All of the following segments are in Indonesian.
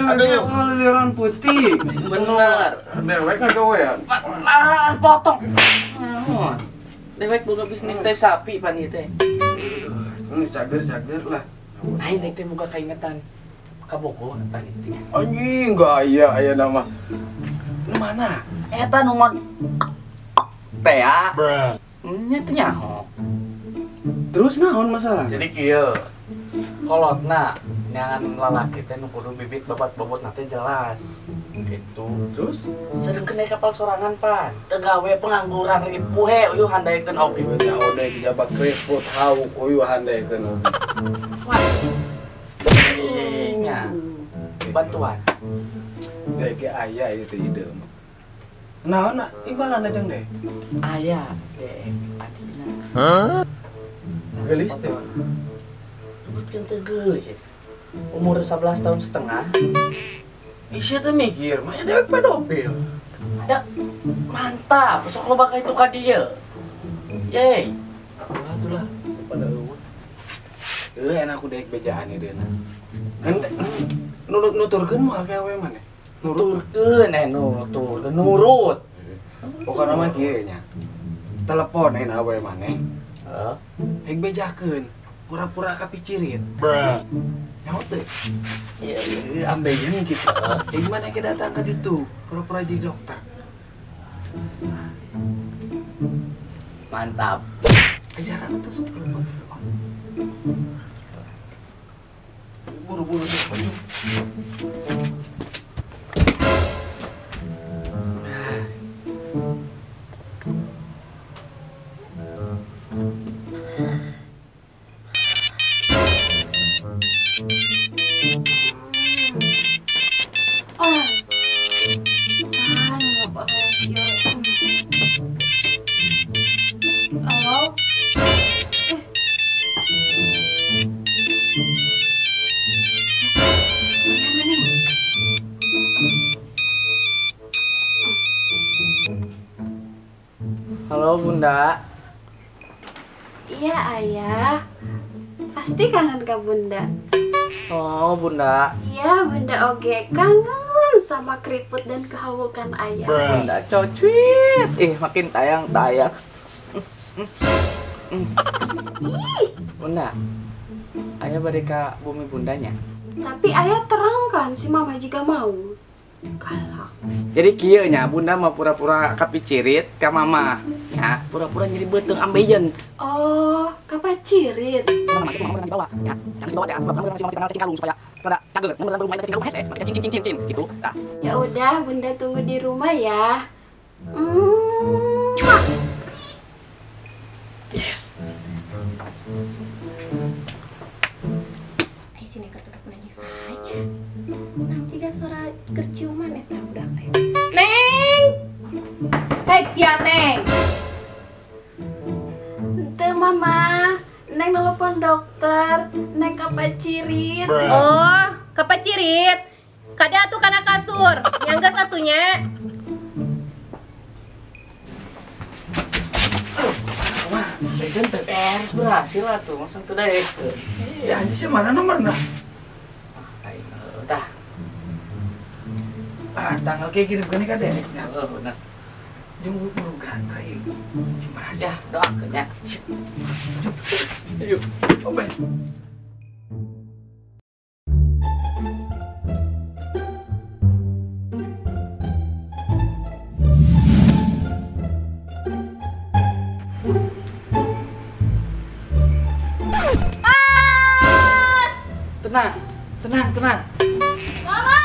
Aduh, kalau liaran putih. Bener. Dewek ngagawean. Lah, potong. Dewek boga bisnis teh sapi pan ieu teh. Ini cager lah. Aing teh boga kaingetan. Kabogo pan ieu teh. Anjing, aya nama. Lu mana? Eta nu mod teh ya. Nya teh nyaho. Terus naon masalah? Jadi kieu. Kolotna nyangan lalaki teh nu kudu bibit bobot-bobotna teh jelas. Gitu. Terus? Sering kena kapal sorangan pan. Teu gawe pengangguran lagi puhe uyuh handaekeun oge. Ieu ode jabat keriput hauk uyuh handaekeun. Wah. Nya. Bantuan. Dek ge aya ieu teh ide mah. Naon imbalanna jeung deh? Aya dek adina. Hah? Gelis teh. Sebutkeun teu geulis. Umur 11 tahun setengah. Isya tuh mikir, mah dewek pedofil. Ya, mantap. Sok loba ka itu ka dieu. Yeay. Atulah pada eueuh. Enak ku dek bejaan ieu deuna. Nuturkeun moal ke awe maneh. Nuturkeun nuturkeun nurut. Pokona mah kieu nya. Teleponin awe maneh. Heeh. Hek bejakeun. Pura-pura kapicirit. Nyaho teh. Iya, ambeien kitu. Hek maneh ke datang ka ditu, pura-pura jadi dokter. Mantap. Ajaran itu sok buru-buru tuh maju. Halo Bunda. Iya ayah, pasti kangen ke bunda. Oh Bunda. Iya bunda oge kangen sama keriput dan kehaukan ayah. Bunda cocuit. Makin tayang. Bunda. Ayah balik ke bumi bundanya. Tapi ayah terang kan si mama jika mau. Galak. Jadi kieu nya Bunda mau pura-pura kapicirit ka mama. Ya, pura-pura jadi beuteung ambeien. Oh, kapacirit. Mama itu mama di bawah. Ya, jangan di bawah ya. Mama si mama cacing kalung supaya rada cager. Mun rumah cacing kalung hese, pakai cing gitu. Tah. Ya udah, bunda tunggu di rumah ya. Yes. Ayo sini ketutup nanya saya. Nanti jika suara kerciuman eta budak teh. Neng! Hek sia Neng. Teu mama, Neng nelpon dokter, Neng kapacirit. Oh, kapacirit. Kada atuh kana kasur. Yang geus atunya. Wah, degan teh berhasil atuh, masa teu daek. Ya anjing sih mana nomorna? Tah. Tanggal kayak kirimkeun ka dek. Bener. Jeung buru kan kayak si berhasil. Ya, doakeun nya. Ayo, obe. Tenang. Mama,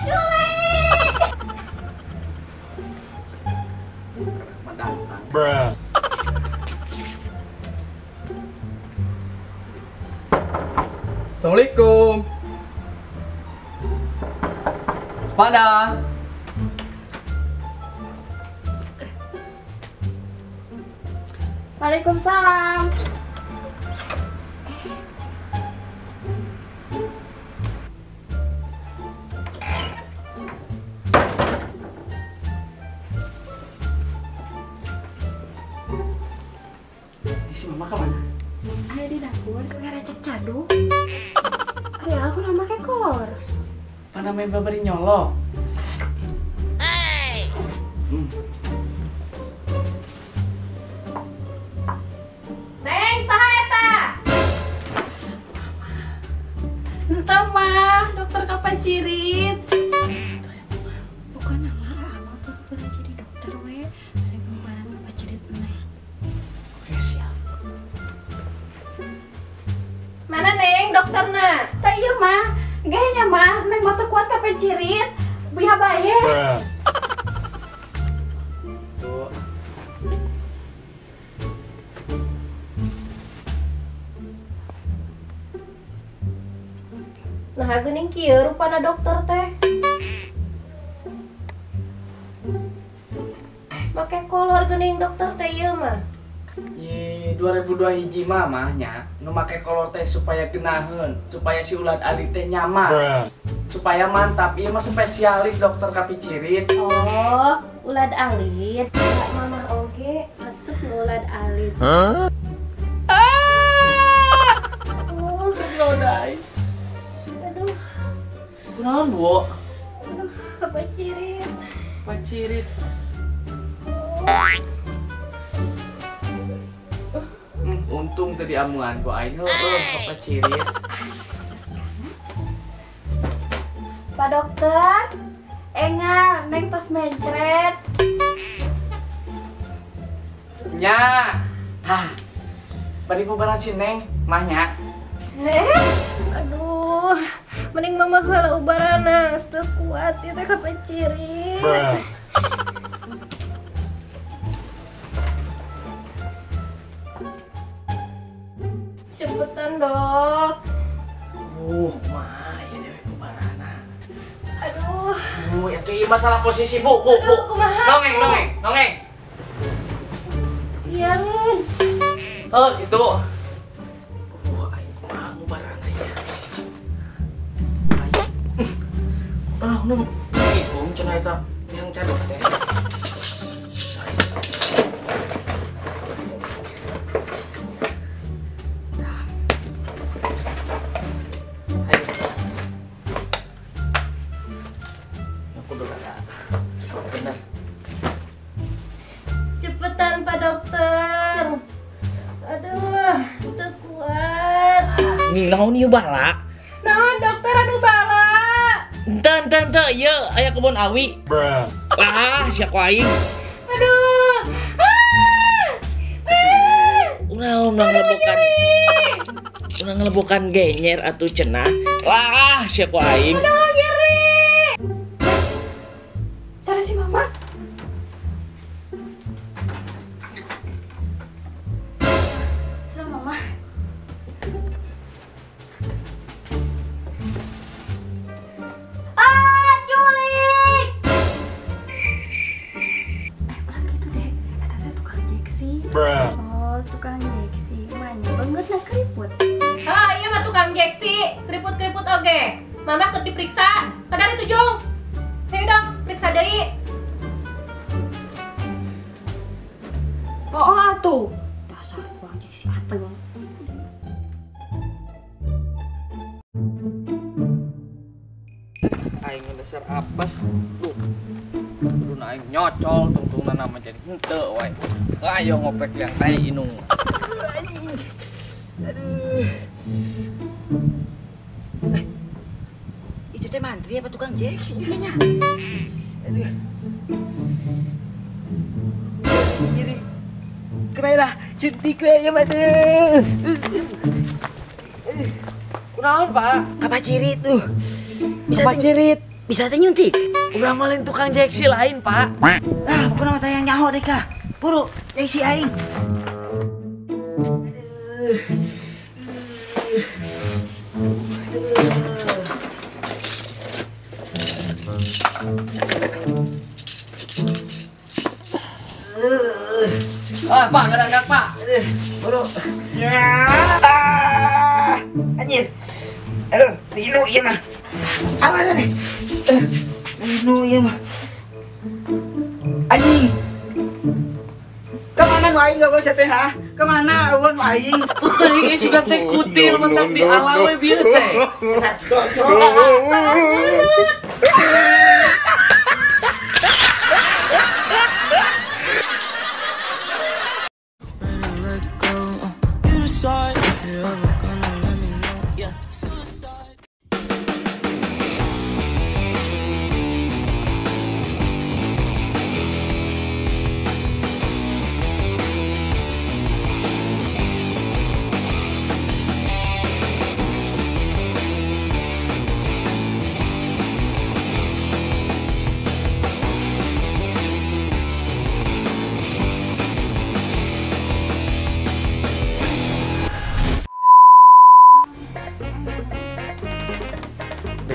culik! Assalamualaikum. Sepeda. Waalaikumsalam. Si mama kemana? Ada di dapur, gara cek cadu. Ya aku nama pakai kolor. Pada main babari nyolok. Neng, saha eta? Entah mah, dokter kapan cirit? Bukan nama ama pernah jadi dokter we. Ada pembaharan kapan cirit meneh. Oke, siap. Mana Neng, dokterna? Tak iya mah, gayanya mah, neng mata kuat kapan cirit? Biha baye. Tuh. Nah, geuning kieu rupana dokter teh. Make kolor geuning dokter teh ieu mah. Ye 2002 hiji mah mahnya nu make kolor teh supaya geunaheun, supaya si ulat alik teh nyaman. Supaya mantap, ieu mah spesialis dokter kapicirit. Oh, ulad alit. Ya, mama oge resep nu ulad alit. Nodai. Aduh, Kunaon, Bu? aduh, apa cirit? Pacirit. Untung tadi amuan ku aing heueuh pacirit. Pak dokter, enggak, neng tos mencret. Nya. Tah. Bari ngobaran si Neng, mahnya. Aduh, mending mama heula ubarana, teu kuat ieu teh kapacirit. Cepetan, Dok. Mah ya dewe ngobarana. Aduh, Itu ieu masalah posisi, Bu. aduh, kumaha? Nongeng. Biarin. Oh, gitu. Aing kumaha ngobarana ya. Nung. Ikung cenah eta yang cadok teh. Cepetan, Pak Dokter. Aduh, teu kuat. Naon ieu bala? Naon dokter aduh bala. Ente, ieu aya kebun awi. Ah, sia ku aing. Aduh. Ulah ngelebokan genyer atuh cenah. Lah, sia ku aing. Sana si mama. Sana mama. Culik. Pernah gitu deh. Eta teh tukang jeksi. Oh, tukang jeksi. Manya banget na keriput. Ah, iya mah tukang jeksi, keriput-keriput oge. Mama keur diperiksa, kadari tujung. Ayo dong, periksa deui. Oh, atuh. Dasar tukang jeksi atuh. Aing dasar apes. Duh. Kudu aing nyocol tungtungna nama jadi henteu wae. Ayo ngoprek yang tai inung. Itu teh mantri apa tukang jeksi kayaknya. Aduh. Jadi kemana suntik we ya made. Kunaon, Pak? Kapacirit tuh. Pacirit. Bisa teh nyuntik. Udah malin tukang jeksi lain, Pak. Nah, pokoknya mata yang nyaho deh kak. Buru, jeksi aing. Pak, gerak Pak. Buru. Anjir. Aduh, Lino iya mah. Apa nih? Lino iya mah. Anjing. Kemana nu aing gak teh ha? Kemana eueun nu aing? Ini sudah teh kutil mentak di alam we bieu teh.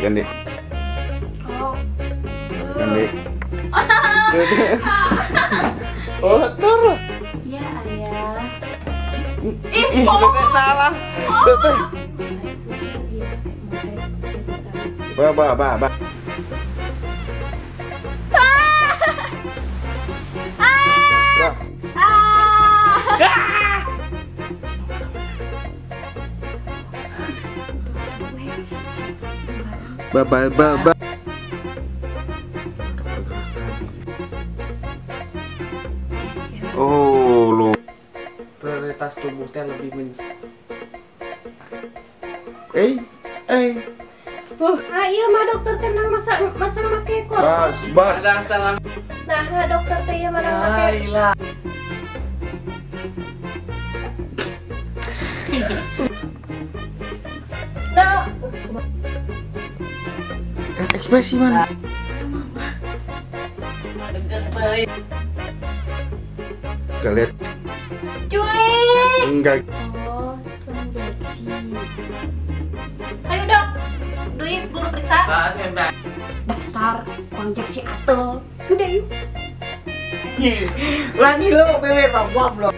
Ganti. Oh. Ganti. Oh, taruh. Ya, ayah. Ih, salah. Tuh. Ba. Ba. Oh, lo. Prioritas tubuh teh lebih Iya mah dokter teh nang masang make kor. Bas. ada salah. Nah, dokter teh ieu mah nang make. Lailah. Nah, Ekspresi mana? Gak lihat. Juli. Enggak. Oh, injeksi. Ayo dok, duit dulu periksa. Dasar injeksi atel. Sudah yuk. Ulangi lo, beber, belum.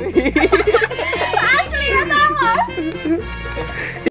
Asli ya,